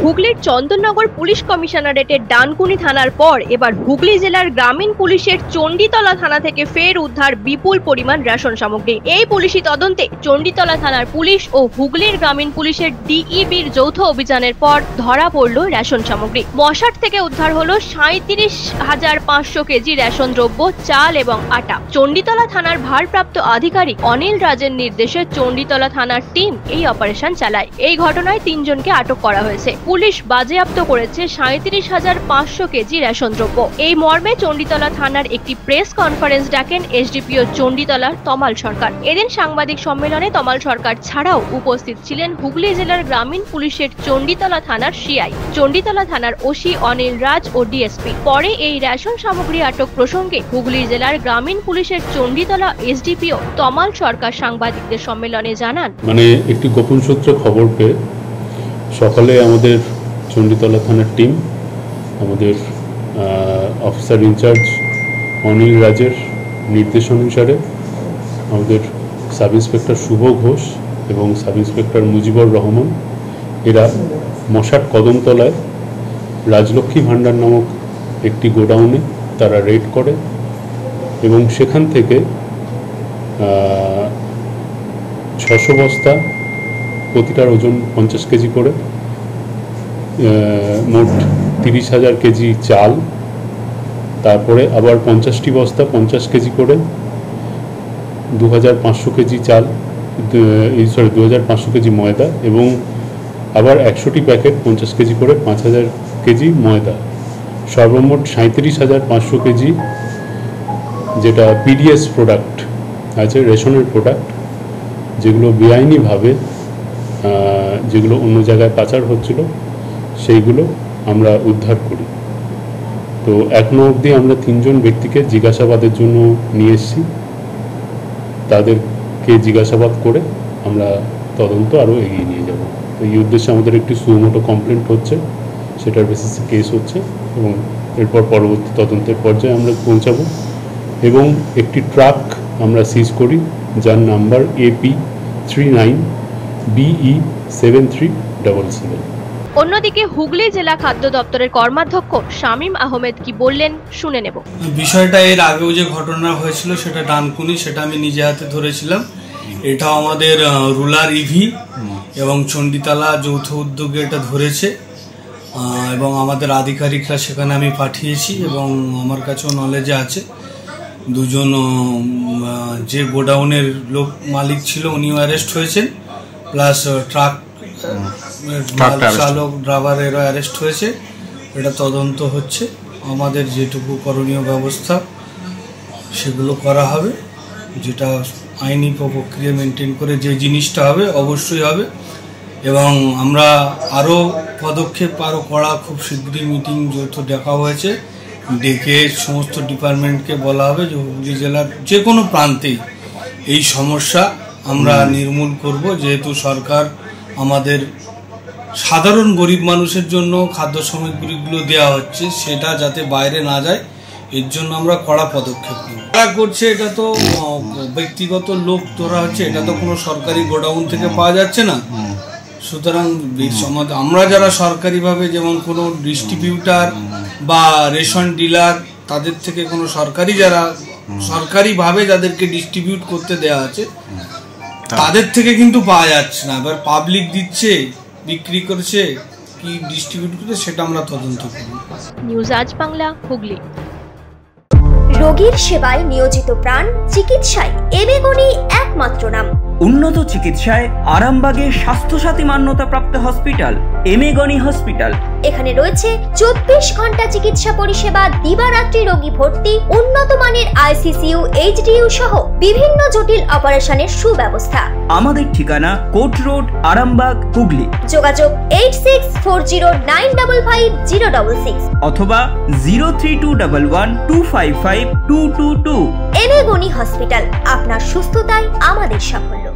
হুগলির চন্দননগর পুলিশ কমিশনারেটের ডানকুনি থানার পর এবার হুগলি জেলার গ্রামীণ পুলিশের চণ্ডীতলা থানা থেকে ফের উদ্ধার বিপুল পরিমাণ রেশন সামগ্রী। এই পুলিশি তদন্তে চণ্ডীতলা থানার পুলিশ ও হুগলির গ্রামীণ পুলিশের ডিইবির যৌথ অভিযানের পর ধরা পড়ল রেশন সামগ্রী। মশাট থেকে উদ্ধার হলো 37,500 কেজি রেশন দ্রব্য, চাল এবং আটা। চণ্ডীতলা থানার ভারপ্রাপ্ত আধিকারিক অনিল রাজের নির্দেশে চণ্ডীতলা থানার টিম এই অপারেশন চালায়। এই ঘটনায় 3 জনকে আটক করা হয়েছে। পুলিশ বাজেয়াপ্ত করেছে 37,500 কেজি রেশন দ্রব্য। এই মর্মে চণ্ডীতলা থানার একটি প্রেস কনফারেন্স ডাকেন এসডিপিও চণ্ডীতলার তমাল সরকার। এদিন সাংবাদিক সম্মেলনে তমাল সরকার ছাড়াও উপস্থিত ছিলেন হুগলি জেলার গ্রামীণ পুলিশের চণ্ডীতলা থানার সিআই, চণ্ডীতলা থানার ওসি অনিল রাজ ও ডিএসপি। পরে এই রেশন সামগ্রী আটক প্রসঙ্গে হুগলি জেলার গ্রামীণ পুলিশের চণ্ডীতলা এসডিপিও তমাল সরকার সাংবাদিকদের সম্মেলনে জানান, একটি গোপন সূত্রে খবর পেয়ে সকালে আমাদের চণ্ডীতলা থানার টিম, আমাদের অফিসার ইনচার্জ অনিল রাজের নির্দেশ অনুসারে আমাদের সাব ইন্সপেক্টর শুভ ঘোষ এবং সাব ইন্সপেক্টর মুজিবুর রহমান এরা মশাট কদমতলায় রাজলক্ষ্মী ভাণ্ডার নামক একটি গোডাউনে তারা রেড করে এবং সেখান থেকে 600 বস্তা, প্রতিটার ওজন 50 কেজি করে, মোট 30,000 কেজি চাল, তারপরে আবার 50টি বস্তা 50 কেজি করে 2,500 কেজি চাল, 2,500 কেজি ময়দা এবং আবার 100টি প্যাকেট 50 কেজি করে 5,000 কেজি ময়দা, সর্বমোট 37,500 কেজি যেটা পিডিএস প্রোডাক্ট আছে, রেশনের প্রোডাক্ট, যেগুলো বেআইনিভাবে যেগুলো অন্য জায়গায় পাচার হচ্ছিল সেইগুলো আমরা উদ্ধার করি। তো এখনো অবধি আমরা 3 জন ব্যক্তিকে জিজ্ঞাসাবাদের জন্য নিয়ে এসেছি। তাদেরকে জিজ্ঞাসাবাদ করে আমরা তদন্ত আরও এগিয়ে নিয়ে যাব। তো এই উদ্দেশ্যে আমাদের একটি সুমোটো কমপ্লেন্ট হচ্ছে, সেটার বেসিসে কেস হচ্ছে এবং এরপর পরবর্তী তদন্তের পর্যায়ে আমরা পৌঁছাবো। এবং একটি ট্রাক আমরা সিজ করি যার নাম্বার AP39BE7377। অন্যদিকে হুগলি জেলা খাদ্য দপ্তরের কর্মাধ্যক্ষ শামীম আহমেদ কি বললেন শুনে নেব। বিষয়টা এর আগেও যে ঘটনা হয়েছিল সেটা ডানকুনি, সেটা আমি নিজে হাতে ধরেছিলাম। এটা আমাদের রুলার ইভি এবং চণ্ডীতলা যৌথ উদ্যোগে এটা ধরেছে এবং আমাদের আধিকারিকরা সেখানে আমি পাঠিয়েছি এবং আমার কাছেও নলেজে আছে। 2 জন যে গোডাউনের মালিক ছিল উনিও অ্যারেস্ট হয়েছেন, প্লাস ট্রাক চালক ড্রাইভারেরও অ্যারেস্ট হয়েছে। এটা তদন্ত হচ্ছে, আমাদের যেটুকু করণীয় ব্যবস্থা সেগুলো করা হবে, যেটা আইনি প্রক্রিয়া মেনটেন করে যে জিনিসটা হবে অবশ্যই হবে। এবং আমরা আরও পদক্ষেপ আরও করা, খুব শীঘ্রই মিটিং যৌথ দেখা হয়েছে, ডেকে সমস্ত ডিপার্টমেন্টকে বলা হবে যে হুগলি জেলার যে কোনো প্রান্তেই এই সমস্যা আমরা নির্মূল করব। যেহেতু সরকার আমাদের সাধারণ গরিব মানুষের জন্য খাদ্য সামগ্রীগুলো দেওয়া হচ্ছে, সেটা যাতে বাইরে না যায় এর জন্য আমরা কড়া পদক্ষেপ নেব। তারা করছে এটা তো ব্যক্তিগত লোক ধরা হচ্ছে, এটা তো কোনো সরকারি গোডাউন থেকে পাওয়া যাচ্ছে না। সুতরাং আমরা যারা সরকারিভাবে, যেমন কোনো ডিস্ট্রিবিউটার বা রেশন ডিলার, তাদের থেকে কোনো সরকারিভাবে যাদেরকে ডিস্ট্রিবিউট করতে দেওয়া আছে তাদের থেকে কিন্তু পাওয়া যাচ্ছে না। এবার পাবলিক দিচ্ছে, বিক্রি করছে কি ডিস্ট্রিবিউট করছে, সেটা আমরা তদন্ত করব। নিউজ আজ বাংলা, হুগলি। রোগীর সেবায় নিয়োজিত প্রাণ, চিকিৎসায় এবেগুনি একমাত্র নাম। উন্নত চিকিৎসায় আরামবাগে স্বাস্থ্যসাথী মান্যতাপ্রাপ্ত হসপিটাল এমেগনি হসপিটাল। এখানে রয়েছে 24 ঘন্টা চিকিৎসা পরিষেবা, দিবারাত্রি রোগী ভর্তি, উন্নত মানের আইসিসিইউ, এইচডিইউ সহ বিভিন্ন জটিল অপারেশনের সুব্যবস্থা। আমাদের ঠিকানা কোট রোড, আরামবাগ, হুগলি। যোগাযোগ 8640955066 অথবা 03211255222। এমেগনি হসপিটাল, আপনার সুস্থতাই আমাদের সাফল্য।